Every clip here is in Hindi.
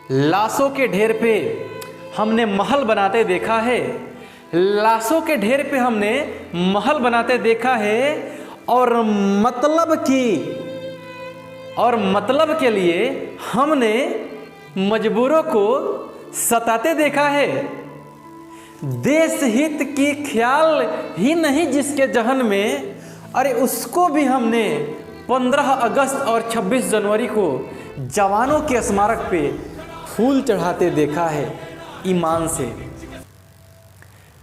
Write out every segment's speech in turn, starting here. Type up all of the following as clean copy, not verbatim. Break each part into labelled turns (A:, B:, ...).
A: लाशों के ढेर पे हमने महल बनाते देखा है, लाशों के ढेर पे हमने महल बनाते देखा है, और मतलब के लिए हमने मजबूरों को सताते देखा है। देश हित की ख्याल ही नहीं जिसके जहन में, अरे उसको भी हमने 15 अगस्त और 26 जनवरी को जवानों के स्मारक पे फूल चढ़ाते देखा है ईमान से।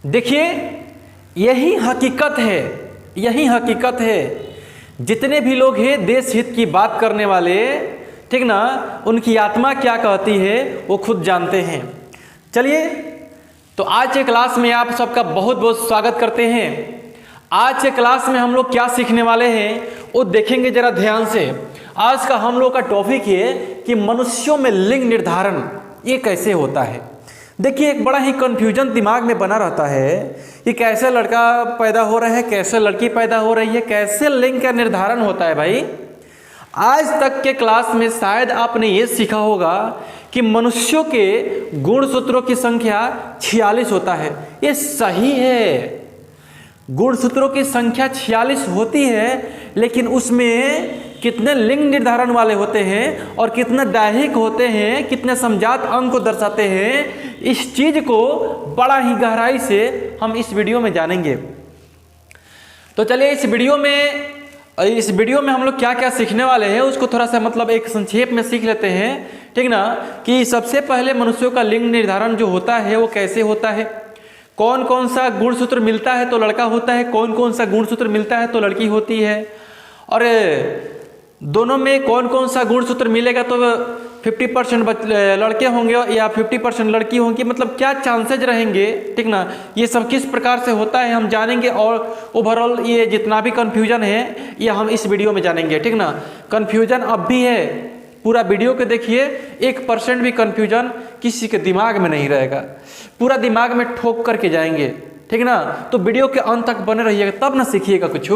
A: देखिए यही हकीकत है। जितने भी लोग हैं देश हित की बात करने वाले, ठीक ना, उनकी आत्मा क्या कहती है वो खुद जानते हैं। चलिए तो आज के क्लास में आप सबका बहुत बहुत स्वागत करते हैं। आज के क्लास में हम लोग क्या सीखने वाले हैं वो देखेंगे जरा ध्यान से। आज का हम लोग का टॉपिक है कि मनुष्यों में लिंग निर्धारण ये कैसे होता है। देखिए एक बड़ा ही कंफ्यूजन दिमाग में बना रहता है कि कैसे लड़का पैदा हो रहा है, कैसे लड़की पैदा हो रही है, कैसे लिंग का निर्धारण होता है। भाई आज तक के क्लास में शायद आपने ये सीखा होगा कि मनुष्यों के गुणसूत्रों की संख्या 46 होता है। ये सही है, गुणसूत्रों की संख्या 46 होती है, लेकिन उसमें कितने लिंग निर्धारण वाले होते हैं और कितने दैहिक होते हैं, कितने समजात अंग को दर्शाते हैं, इस चीज को बड़ा ही गहराई से हम इस वीडियो में जानेंगे। तो चलिए इस वीडियो में हम लोग क्या क्या सीखने वाले हैं उसको थोड़ा सा मतलब एक संक्षेप में सीख लेते हैं, ठीक ना। कि सबसे पहले मनुष्यों का लिंग निर्धारण जो होता है वो कैसे होता है, कौन कौन सा गुणसूत्र मिलता है तो लड़का होता है, कौन कौन सा गुणसूत्र मिलता है तो लड़की होती है, और दोनों में कौन कौन सा गुणसूत्र मिलेगा तो 50% लड़के होंगे या 50% लड़की होंगी, मतलब क्या चांसेज रहेंगे, ठीक ना। ये सब किस प्रकार से होता है हम जानेंगे, और ओवरऑल ये जितना भी कन्फ्यूजन है ये हम इस वीडियो में जानेंगे, ठीक ना। कन्फ्यूजन अब भी है, पूरा वीडियो के देखिए, 1% भी कन्फ्यूजन किसी के दिमाग में नहीं रहेगा, पूरा दिमाग में ठोक करके जाएंगे, ठीक ना। तो वीडियो के अंत तक बने रहिएगा तब ना सीखिएगा कुछ।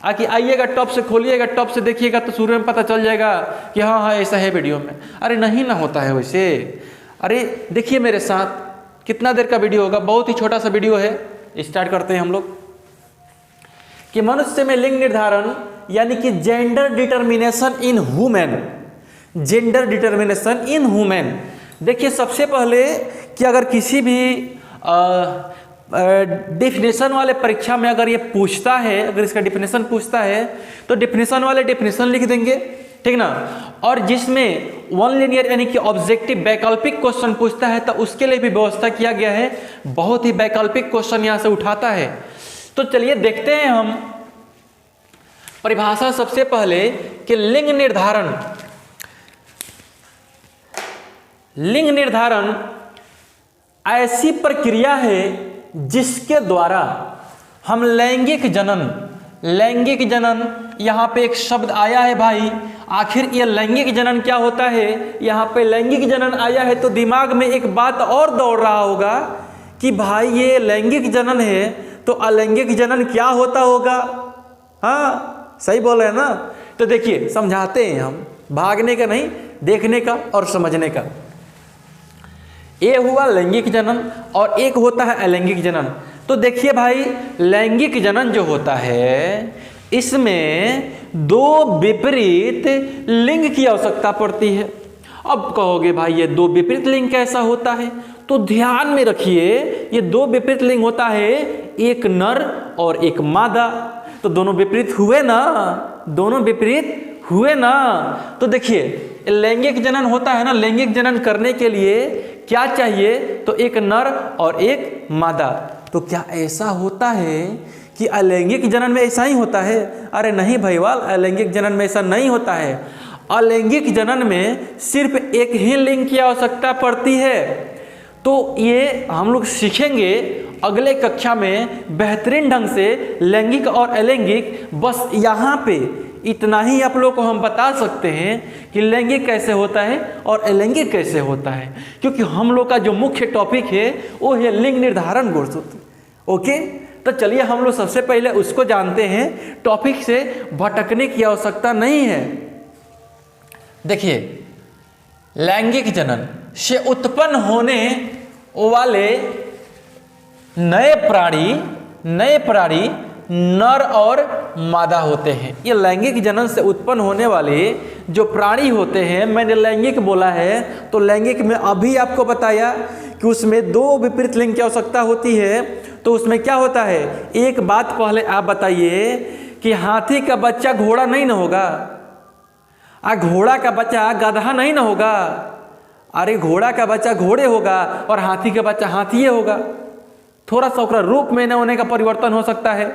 A: आकि आइएगा टॉप से खोलिएगा, टॉप से देखिएगा तो शुरू में पता चल जाएगा कि हाँ ऐसा है वीडियो में। अरे नहीं ना होता है वैसे। अरे देखिए मेरे साथ कितना देर का वीडियो होगा, बहुत ही छोटा सा वीडियो है। स्टार्ट करते हैं हम लोग कि मनुष्य में लिंग निर्धारण यानी कि जेंडर डिटर्मिनेशन इन वुमेन। देखिए सबसे पहले कि अगर किसी भी डेफिनेशन वाले परीक्षा में अगर ये पूछता है, अगर इसका डेफिनेशन पूछता है तो डेफिनेशन वाले डेफिनेशन लिख देंगे, ठीक ना। और जिसमें वन लीनियर यानी कि ऑब्जेक्टिव वैकल्पिक क्वेश्चन पूछता है तो उसके लिए भी व्यवस्था किया गया है, बहुत ही वैकल्पिक क्वेश्चन यहाँ से उठाता है। तो चलिए देखते हैं हम परिभाषा सबसे पहले कि लिंग निर्धारण ऐसी प्रक्रिया है जिसके द्वारा हम लैंगिक जनन, यहाँ पे एक शब्द आया है भाई, आखिर ये लैंगिक जनन क्या होता है। यहाँ पे लैंगिक जनन आया है तो दिमाग में एक बात और दौड़ रहा होगा कि भाई ये लैंगिक जनन है तो अलैंगिक जनन क्या होता होगा। हाँ सही बोल रहे हैं ना। तो देखिए समझाते हैं हम, भागने का नहीं, देखने का और समझने का। ये हुआ लैंगिक जनन और एक होता है अलैंगिक जनन। तो देखिए भाई लैंगिक जनन जो होता है इसमें दो विपरीत लिंग की आवश्यकता पड़ती है। अब कहोगे भाई ये दो विपरीत लिंग कैसा होता है, तो ध्यान में रखिए ये दो विपरीत लिंग होता है, एक नर और एक मादा। तो दोनों विपरीत हुए ना, तो देखिए लैंगिक जनन होता है ना, लैंगिक जनन करने के लिए क्या चाहिए तो एक नर और एक मादा। तो क्या ऐसा होता है कि अलैंगिक जनन में ऐसा ही होता है? अरे नहीं भाईवाल, अलैंगिक जनन में ऐसा नहीं होता है। अलैंगिक जनन में सिर्फ एक ही लिंग की आवश्यकता पड़ती है। तो ये हम लोग सीखेंगे अगले कक्षा में बेहतरीन ढंग से लैंगिक और अलैंगिक। बस यहाँ पे इतना ही आप लोग को हम बता सकते हैं कि लैंगिक कैसे होता है और अलैंगिक कैसे होता है, क्योंकि हम लोग का जो मुख्य टॉपिक है वो है लिंग निर्धारण गुणसूत्र। ओके, तो चलिए हम लोग सबसे पहले उसको जानते हैं, टॉपिक से भटकने की आवश्यकता नहीं है। देखिए लैंगिक जनन से उत्पन्न होने वाले नए प्राणी नर और मादा होते हैं। ये लैंगिक जनन से उत्पन्न होने वाले जो प्राणी होते हैं, मैंने लैंगिक बोला है तो लैंगिक में अभी आपको बताया कि उसमें दो विपरीत लिंग की आवश्यकता होती है। तो उसमें क्या होता है, एक बात पहले आप बताइए कि हाथी का बच्चा घोड़ा नहीं न होगा, घोड़ा का बच्चा गधा नहीं न होगा, अरे घोड़ा का बच्चा घोड़े होगा और हाथी का बच्चा हाथी होगा। थोड़ा सा उसका रूप में न होने का परिवर्तन हो सकता है।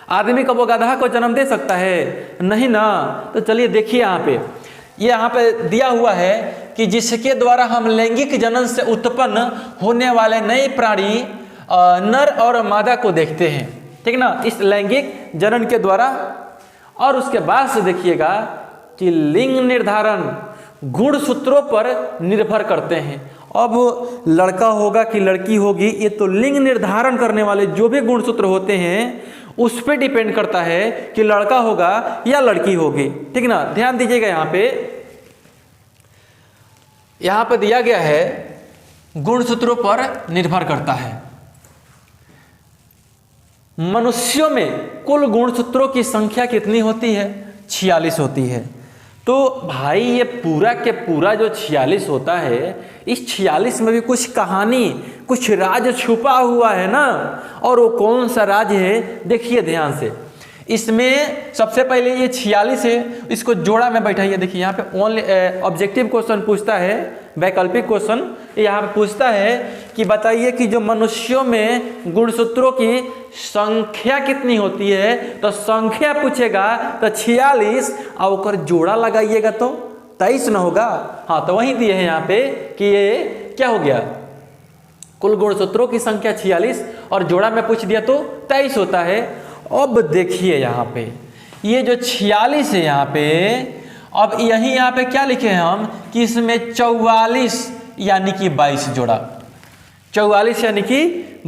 A: आदमी का वो गधा को जन्म दे सकता है? नहीं ना। तो चलिए देखिए यहाँ पे दिया हुआ है कि जिसके द्वारा हम लैंगिक जनन से उत्पन्न होने वाले नए प्राणी नर और मादा को देखते हैं, ठीक ना, इस लैंगिक जनन के द्वारा। और उसके बाद से देखिएगा कि लिंग निर्धारण गुणसूत्रों पर निर्भर करते हैं। अब लड़का होगा कि लड़की होगी, ये तो लिंग निर्धारण करने वाले जो भी गुणसूत्र होते हैं उस पर डिपेंड करता है कि लड़का होगा या लड़की होगी, ठीक ना। ध्यान दीजिएगा यहाँ पे दिया गया है गुणसूत्रों पर निर्भर करता है। मनुष्यों में कुल गुणसूत्रों की संख्या कितनी होती है? 46 होती है। तो भाई ये पूरा के पूरा जो 46 होता है, इस 46 में भी कुछ कहानी, कुछ राज छुपा हुआ है ना। और वो कौन सा राज है, देखिए ध्यान से। इसमें सबसे पहले ये 46 है, इसको जोड़ा में बैठाइए। देखिए यहाँ पे ओनली ऑब्जेक्टिव क्वेश्चन पूछता है, वैकल्पिक क्वेश्चन यहाँ पे पूछता है कि बताइए कि जो मनुष्यों में गुणसूत्रों की संख्या कितनी होती है। तो संख्या पूछेगा तो 46 और जोड़ा लगाइएगा तो 23 न होगा। हाँ, तो वही दिए हैं यहाँ पे कि ये क्या हो गया, कुल गुणसूत्रों की संख्या 46 और जोड़ा में पूछ दिया तो 23 होता है। अब देखिए यहाँ पे ये जो 46 है यहाँ पे, अब यही यहाँ पे क्या लिखे हैं हम कि इसमें 44 यानी कि 22 जोड़ा, 44 यानी कि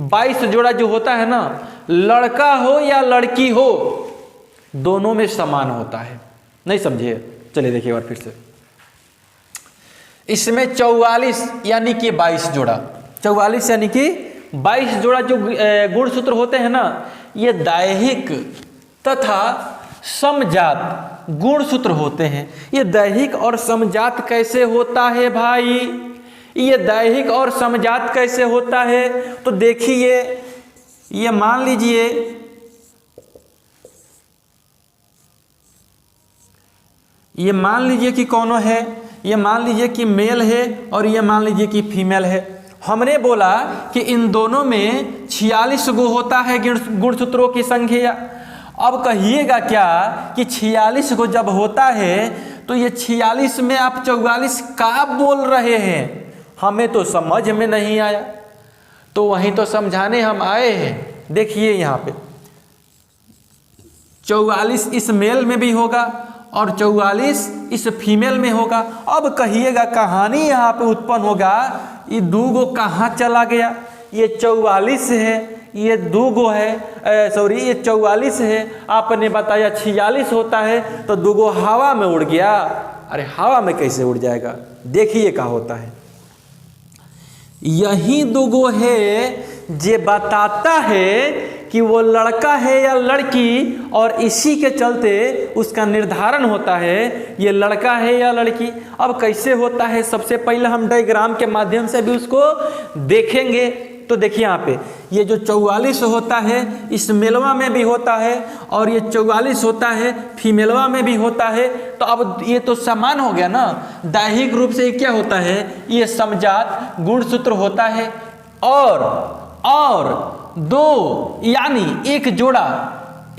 A: 22 जोड़ा जो होता है ना, लड़का हो या लड़की हो दोनों में समान होता है। नहीं समझिए, चलिए देखिए एक बार फिर से। इसमें 44 यानी कि 22 जोड़ा, 44 यानी कि 22 जोड़ा जो गुणसूत्र होते हैं ना, ये दैहिक तथा समजात गुणसूत्र होते हैं। ये दैहिक और समजात कैसे होता है भाई, ये दैहिक और समजात कैसे होता है? तो देखिए, ये मान लीजिए कि कौन है, ये मान लीजिए कि मेल है और ये मान लीजिए कि फीमेल है। हमने बोला कि इन दोनों में 46 गो होता है गुणसूत्रों की संख्या। अब कहिएगा क्या कि 46 गो जब होता है तो ये 46 में आप 44 का बोल रहे हैं, हमें तो समझ में नहीं आया। तो वहीं तो समझाने हम आए हैं। देखिए यहाँ पे 44 इस मेल में भी होगा और 44 इस फीमेल में होगा। अब कहिएगा कहानी यहाँ पे उत्पन्न होगा, ये दो गो कहाँ चला गया? ये 44 है, ये दो गो है, ये 44 है, आपने बताया 46 होता है, तो दो गो हवा में उड़ गया। अरे हवा में कैसे उड़ जाएगा? देखिए क्या होता है, यही दो गो है जे बताता है कि वो लड़का है या लड़की, और इसी के चलते उसका निर्धारण होता है ये लड़का है या लड़की। अब कैसे होता है, सबसे पहले हम डायग्राम के माध्यम से भी उसको देखेंगे। तो देखिए यहाँ पे ये जो 44 होता है इस मेलवा में भी होता है और ये 44 होता है फीमेलवा में भी होता है। तो अब ये तो समान हो गया ना, दैहिक रूप से क्या होता है, ये समजात गुणसूत्र होता है। और दो यानी एक जोड़ा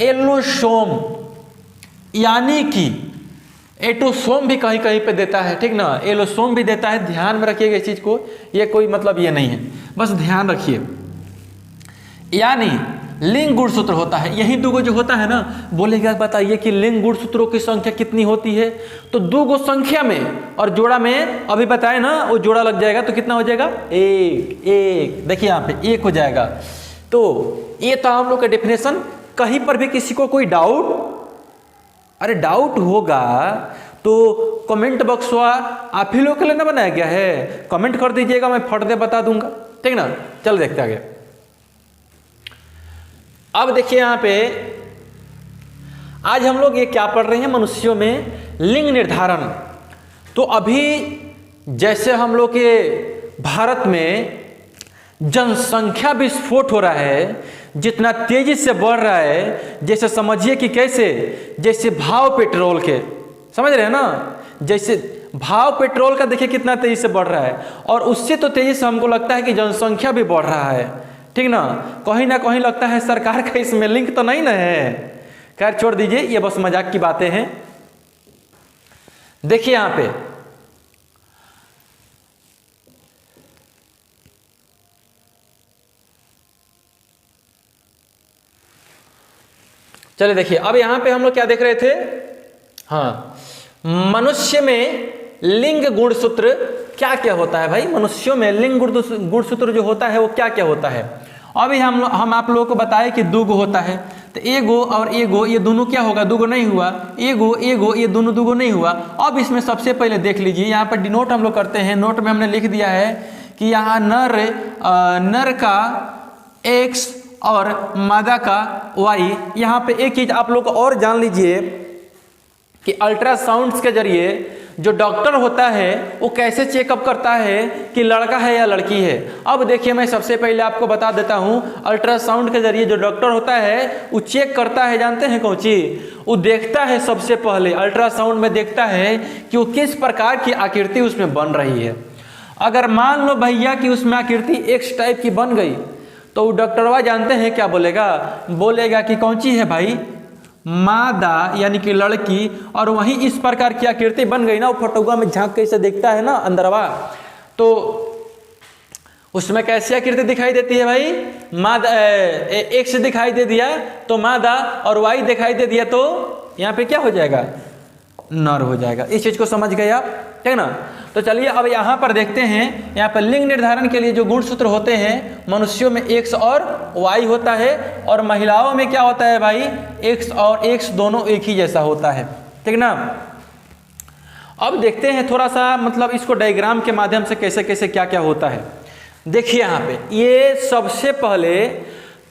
A: एलोसोम, यानी कि एटोसोम भी कहीं कहीं पे देता है, ठीक ना, एलोसोम भी देता है। ध्यान में रखिएगा इस चीज को, ये कोई मतलब ये नहीं है, बस ध्यान रखिए। यानी लिंग गुणसूत्र होता है, यही दो गो जो होता है ना। बोलेगा बताइए कि लिंग गुणसूत्रों की संख्या कितनी होती है? तो दो गो संख्या में और जोड़ा में अभी बताए ना, वो जोड़ा लग जाएगा तो कितना हो जाएगा? एक। देखिए यहाँ पे एक हो जाएगा। तो ये था हम लोग का डेफिनेशन। कहीं पर भी किसी को कोई डाउट, अरे डाउट होगा तो कमेंट बॉक्स हुआ आप ही लोग के लिए ना बनाया गया है, कमेंट कर दीजिएगा, मैं फट दे बता दूंगा, ठीक ना। चल देखते आगे। अब देखिए यहाँ पे आज हम लोग ये क्या पढ़ रहे हैं, मनुष्यों में लिंग निर्धारण। तो अभी जैसे हम लोग के भारत में जनसंख्या विस्फोट हो रहा है, जितना तेजी से बढ़ रहा है, जैसे समझिए कि कैसे, जैसे भाव पेट्रोल के, समझ रहे हैं ना, जैसे भाव पेट्रोल का देखिए कितना तेजी से बढ़ रहा है, और उससे तो तेजी से हमको लगता है कि जनसंख्या भी बढ़ रहा है, ठीक ना कहीं लगता है सरकार का इसमें लिंक तो नहीं ना है। खैर छोड़ दीजिए, ये बस मजाक की बातें हैं। देखिए यहां पे चलिए देखिए, अब यहां पे हम लोग क्या देख रहे थे, हाँ, मनुष्य में लिंग गुणसूत्र क्या क्या होता है भाई, मनुष्यों में लिंग गुणसूत्र जो होता है वो क्या क्या होता है। अभी हम आप लोगों को बताए कि दो गो होता है, तो एगो और एगो ये दोनों क्या होगा, दो गो नहीं हुआ, एगो एगो ये दोनों दो गो नहीं हुआ। अब इसमें सबसे पहले देख लीजिए, यहाँ पर डिनोट हम लोग करते हैं, नोट में हमने लिख दिया है कि यहाँ नर का X और मादा का Y। यहाँ पे एक चीज आप लोग और जान लीजिए कि अल्ट्रासाउंड्स के जरिए जो डॉक्टर होता है वो कैसे चेकअप करता है कि लड़का है या लड़की है। अब देखिए मैं सबसे पहले आपको बता देता हूँ, अल्ट्रासाउंड के जरिए जो डॉक्टर होता है वो चेक करता है, जानते हैं कौन चीज, वो देखता है सबसे पहले अल्ट्रासाउंड में देखता है कि वो किस प्रकार की आकृति उसमें बन रही है। अगर मान लो भैया कि उसमें आकृति X टाइप की बन गई तो वो डॉक्टरवा जानते हैं क्या बोलेगा कि कौन सी है भाई, मादा यानी कि लड़की, और वहीं इस प्रकार की आकृति बन गई ना, वो फोटोगा में झांक के से देखता है ना अंदरवा, तो उसमें कैसी आकृति दिखाई देती है भाई, मादा X दिखाई दे दिया तो मादा, और Y दिखाई दे दिया तो यहाँ पे क्या हो जाएगा, नर हो जाएगा। इस चीज को समझ गए आप, ठीक ना। तो चलिए अब यहाँ पर देखते हैं, यहाँ पर लिंग निर्धारण के लिए जो गुणसूत्र होते हैं, मनुष्यों में X और Y होता है, और महिलाओं में क्या होता है भाई, X और X दोनों एक ही जैसा होता है, ठीक ना। अब देखते हैं थोड़ा सा मतलब इसको डायग्राम के माध्यम से कैसे कैसे क्या क्या होता है। देखिए यहाँ पे ये सबसे पहले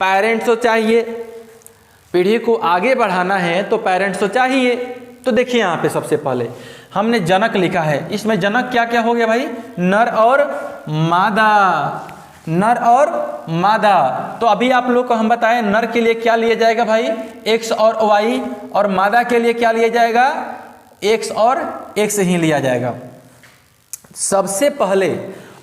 A: पेरेंट्स तो चाहिए, पीढ़ी को आगे बढ़ाना है तो पेरेंट्स तो चाहिए। तो देखिए यहाँ पे सबसे पहले हमने जनक लिखा है, इसमें जनक क्या क्या हो गया भाई, नर और मादा, नर और मादा। तो अभी आप लोग को हम बताएं नर के लिए क्या लिया जाएगा भाई, X और Y, और मादा के लिए क्या लिया जाएगा, X और X ही लिया जाएगा सबसे पहले।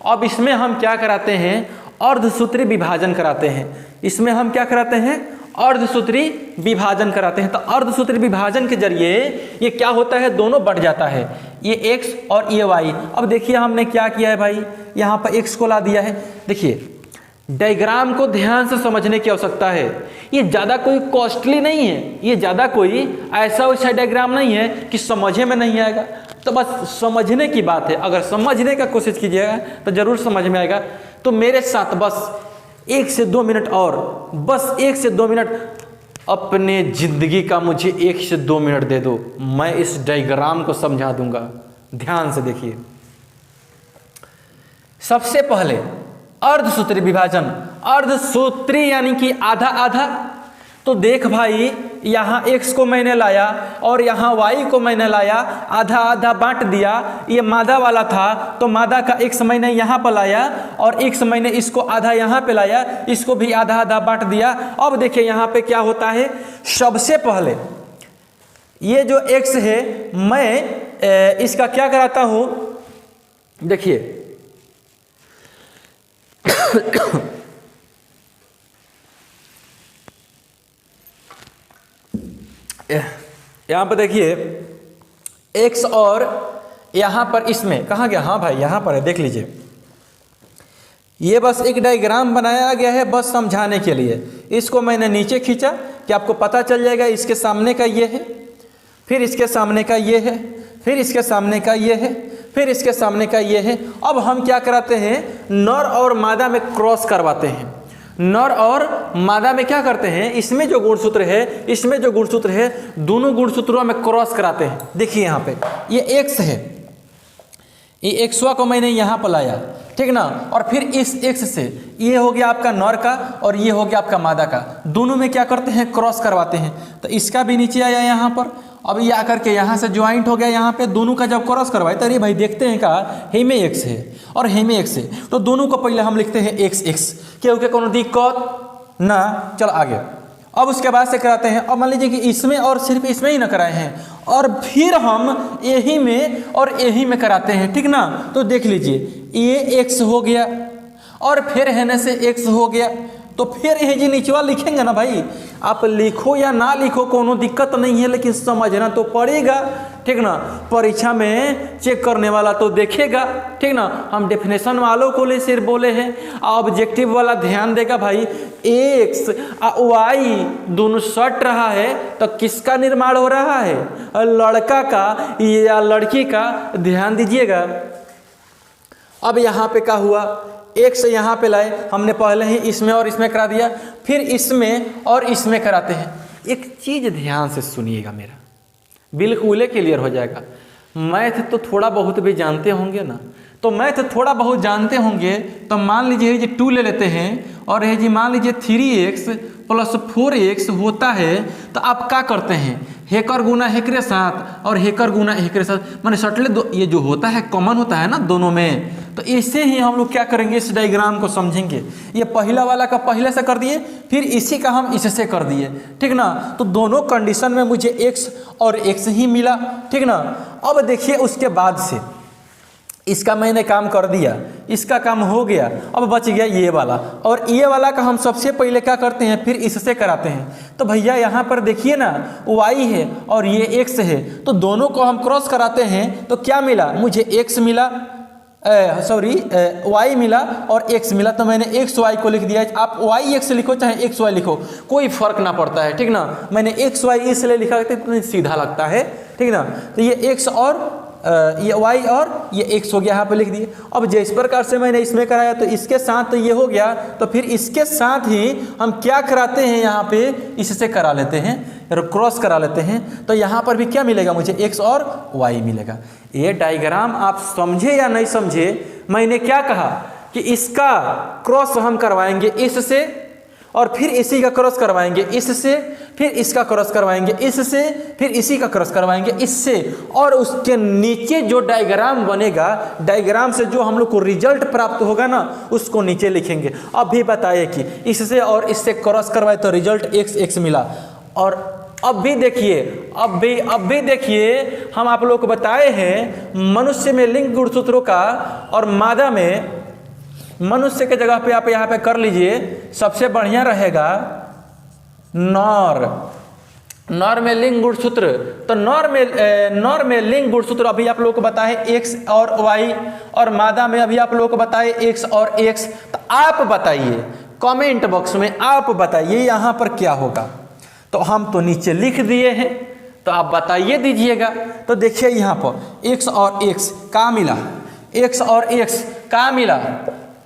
A: अब इसमें हम क्या कराते हैं, अर्धसूत्री विभाजन कराते हैं, इसमें हम क्या कराते हैं, अर्धसूत्री विभाजन कराते हैं। तो अर्धसूत्री विभाजन के जरिए ये क्या होता है, दोनों बढ़ जाता है, ये X और ये Y। अब देखिए हमने क्या किया है भाई, यहाँ पर X को ला दिया है। देखिए डायग्राम को ध्यान से समझने की आवश्यकता है, ये ज़्यादा कोई कॉस्टली नहीं है, ये ज़्यादा कोई ऐसा वैसा डायग्राम नहीं है कि समझे में नहीं आएगा। तो बस समझने की बात है, अगर समझने का कोशिश कीजिएगा तो ज़रूर समझ में आएगा। तो मेरे साथ बस 1 से 2 मिनट और, बस 1 से 2 मिनट अपने जिंदगी का मुझे 1 से 2 मिनट दे दो, मैं इस डायग्राम को समझा दूंगा। ध्यान से देखिए, सबसे पहले अर्धसूत्री विभाजन, अर्धसूत्री यानी कि आधा आधा। तो देख भाई यहाँ X को मैंने लाया और यहाँ Y को मैंने लाया, आधा आधा बांट दिया, ये मादा वाला था तो मादा का X मैंने यहाँ पर लाया और X मैंने इसको आधा यहाँ पे लाया, इसको भी आधा आधा बांट दिया। अब देखिए यहाँ पे क्या होता है, सबसे पहले ये जो X है मैं इसका क्या कराता हूँ, देखिए यहाँ पर देखिए X और यहाँ पर इसमें कहाँ गया, हाँ भाई यहाँ पर है, देख लीजिए। ये बस एक डायग्राम बनाया गया है बस समझाने के लिए। इसको मैंने नीचे खींचा कि आपको पता चल जाएगा, इसके सामने का ये है, फिर इसके सामने का ये है, फिर इसके सामने का ये है, फिर इसके सामने का ये है। अब हम क्या कराते हैं, नर और मादा में क्रॉस करवाते हैं। नर और मादा में क्या करते हैं, इसमें जो गुणसूत्र है, इसमें जो गुणसूत्र है, दोनों गुणसूत्रों में क्रॉस कराते हैं। देखिए यहाँ पे ये एक्स है, ये एक्सवा को मैंने यहाँ पर लाया, ठीक ना, और फिर इस एक्स से ये हो गया आपका नर का और ये हो गया आपका मादा का, दोनों में क्या करते हैं, क्रॉस करवाते हैं। तो इसका भी नीचे आया यहाँ पर, अब ये आकर के यहाँ से ज्वाइंट हो गया यहाँ पे, दोनों का जब क्रॉस करवाए तो अरे भाई देखते हैं का हे में एक्स है और हे में एक्स है, तो दोनों को पहले हम लिखते हैं एक्स एक्स, क्योंकि कोनो दिक्कत ना। चल आगे, अब उसके बाद से कराते हैं। अब मान लीजिए कि इसमें और सिर्फ इसमें ही ना कराए हैं, और फिर हम यही में और यही में कराते हैं, ठीक ना। तो देख लीजिए ये एक्स हो गया और फिर है से एक्स हो गया, तो फिर ये जी नीचवा लिखेंगे ना भाई, आप लिखो या ना लिखो कोनो दिक्कत नहीं है, लेकिन समझना तो पड़ेगा, ठीक ना। परीक्षा में चेक करने वाला तो देखेगा, ठीक ना। हम डेफिनेशन वालों को ले सिर्फ बोले हैं, ऑब्जेक्टिव वाला ध्यान देगा भाई। एक्स वाई दोनों सट रहा है तो किसका निर्माण हो रहा है, लड़का का या लड़की का, ध्यान दीजिएगा। अब यहाँ पे क्या हुआ, एक से यहाँ पे लाए, हमने पहले ही इसमें और इसमें करा दिया, फिर इसमें और इसमें कराते हैं। एक चीज़ ध्यान से सुनिएगा मेरा, बिल्कुल क्लियर हो जाएगा। मैथ तो थोड़ा बहुत भी जानते होंगे ना, तो मैथ थोड़ा बहुत जानते होंगे तो मान लीजिए जी 2 ले लेते हैं और ये जी मान लीजिए 3x + 4x होता है, तो आप क्या करते हैं, हेकर गुना हेकरे साथ और हेकर गुना हेकरे साथ, माने सटले दो, ये जो होता है कॉमन होता है ना दोनों में, तो इससे ही हम लोग क्या करेंगे, इस डायग्राम को समझेंगे। ये पहला वाला का पहले से कर दिए, फिर इसी का हम इससे कर दिए, ठीक ना। तो दोनों कंडीशन में मुझे x और x ही मिला, ठीक ना। अब देखिए उसके बाद से इसका मैंने काम कर दिया, इसका काम हो गया, अब बच गया ये वाला, और ये वाला का हम सबसे पहले क्या करते हैं, फिर इससे कराते हैं। तो भैया यहाँ पर देखिए ना, y है और ये x है, तो दोनों को हम क्रॉस कराते हैं, तो क्या मिला, मुझे x मिला, y मिला और x मिला, तो मैंने x y को लिख दिया। आप y x लिखो चाहे x y लिखो, कोई फर्क ना पड़ता है, ठीक ना। मैंने x y इसलिए लिखा तो सीधा लगता है, ठीक ना। तो ये x और ये y और ये x हो गया, यहाँ पे लिख दिए। अब जिस प्रकार से मैंने इसमें कराया तो इसके साथ तो ये हो गया, तो फिर इसके साथ ही हम क्या कराते हैं, यहाँ पे इससे करा लेते हैं, क्रॉस करा लेते हैं। तो यहाँ पर भी क्या मिलेगा, मुझे x और y मिलेगा। ये डायग्राम आप समझे या नहीं समझे, मैंने क्या कहा कि इसका क्रॉस हम करवाएंगे इससे, और फिर इसी का क्रॉस करवाएंगे इससे, फिर इसका क्रॉस करवाएंगे इससे, फिर इसी का क्रॉस करवाएंगे इससे, और उसके नीचे जो डायग्राम बनेगा, डायग्राम से जो हम लोग को रिजल्ट प्राप्त होगा ना, उसको नीचे लिखेंगे। अब भी बताइए कि इससे और इससे क्रॉस करवाए तो रिजल्ट x x मिला। और अब भी देखिए, अब भी देखिए, हम आप लोग को बताए हैं मनुष्य में लिंग गुणसूत्रों का, और मादा में मनुष्य के जगह पे आप यहाँ पे कर लीजिए, सबसे बढ़िया रहेगा नर में लिंग गुणसूत्र। तो नर में लिंग गुणसूत्र अभी आप लोगों को बताए x और y, और मादा में अभी आप लोगों को बताए x और x। तो आप बताइए कमेंट बॉक्स में, आप बताइए यहाँ पर क्या होगा। तो हम तो नीचे लिख दिए हैं, तो आप बताइए दीजिएगा। तो देखिए यहाँ पर x और x का मिला, x और x का मिला,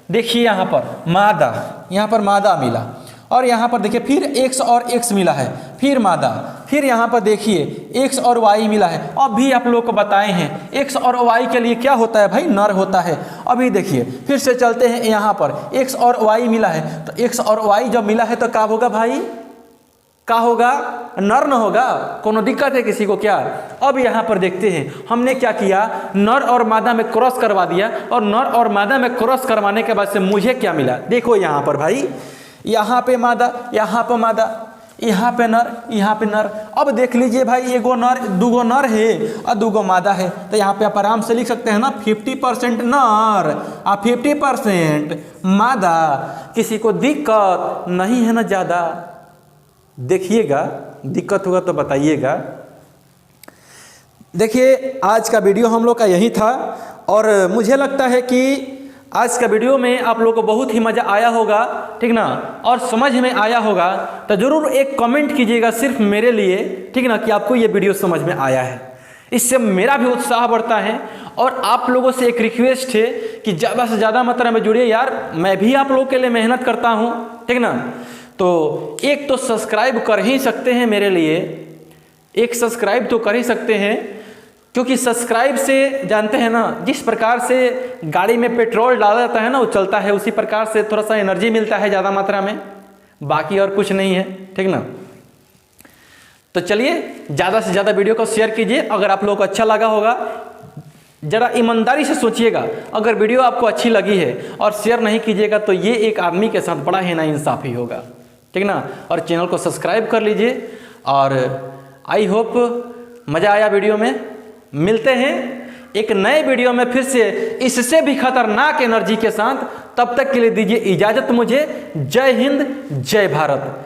A: देखिए यहाँ पर मादा मिला, और यहाँ पर देखिए फिर x और x मिला है, फिर मादा, फिर यहाँ पर देखिए x और y मिला है। अब भी आप लोग को बताए हैं x और y के लिए क्या होता है भाई, नर होता है। अभी देखिए फिर से चलते हैं, यहाँ पर x और y मिला है, तो x और y जब मिला है तो क्या होगा भाई, क्या होगा, नर न होगा, कोनो दिक्कत है किसी को क्या। अब यहाँ पर देखते हैं हमने क्या किया, नर और मादा में क्रॉस करवा दिया, और नर और मादा में क्रॉस करवाने के बाद से मुझे क्या मिला, देखो यहाँ पर भाई, यहाँ पे मादा, यहाँ पे मादा, यहाँ पे नर, यहाँ पे नर। अब देख लीजिए भाई, एगो नर, दूगो नर है और दूगो मादा है, तो यहाँ पे आप आराम से लिख सकते हैं ना 50% नर और 50% मादा। किसी को दिक्कत नहीं है ना ज़्यादा, देखिएगा, दिक्कत होगा तो बताइएगा। देखिए आज का वीडियो हम लोग का यही था, और मुझे लगता है कि आज का वीडियो में आप लोगों को बहुत ही मज़ा आया होगा, ठीक ना, और समझ में आया होगा। तो ज़रूर एक कमेंट कीजिएगा सिर्फ मेरे लिए, ठीक ना, कि आपको ये वीडियो समझ में आया है। इससे मेरा भी उत्साह बढ़ता है, और आप लोगों से एक रिक्वेस्ट है कि ज़्यादा से ज़्यादा मात्रा में जुड़िए यार, मैं भी आप लोगों के लिए मेहनत करता हूँ, ठीक ना। तो एक तो सब्सक्राइब कर ही सकते हैं मेरे लिए, एक सब्सक्राइब तो कर ही सकते हैं, क्योंकि सब्सक्राइब से जानते हैं ना, जिस प्रकार से गाड़ी में पेट्रोल डाला जाता है ना वो चलता है, उसी प्रकार से थोड़ा सा एनर्जी मिलता है ज़्यादा मात्रा में, बाकी और कुछ नहीं है, ठीक ना। तो चलिए ज़्यादा से ज़्यादा वीडियो को शेयर कीजिए। अगर आप लोगों को अच्छा लगा होगा, ज़रा ईमानदारी से सोचिएगा, अगर वीडियो आपको अच्छी लगी है और शेयर नहीं कीजिएगा तो ये एक आदमी के साथ बड़ा है नाइंसाफ़ी होगा, ठीक ना। और चैनल को सब्सक्राइब कर लीजिए। और आई होप मज़ा आया वीडियो में। मिलते हैं एक नए वीडियो में फिर से इससे भी खतरनाक एनर्जी के साथ। तब तक के लिए दीजिए इजाज़त मुझे। जय हिंद, जय भारत।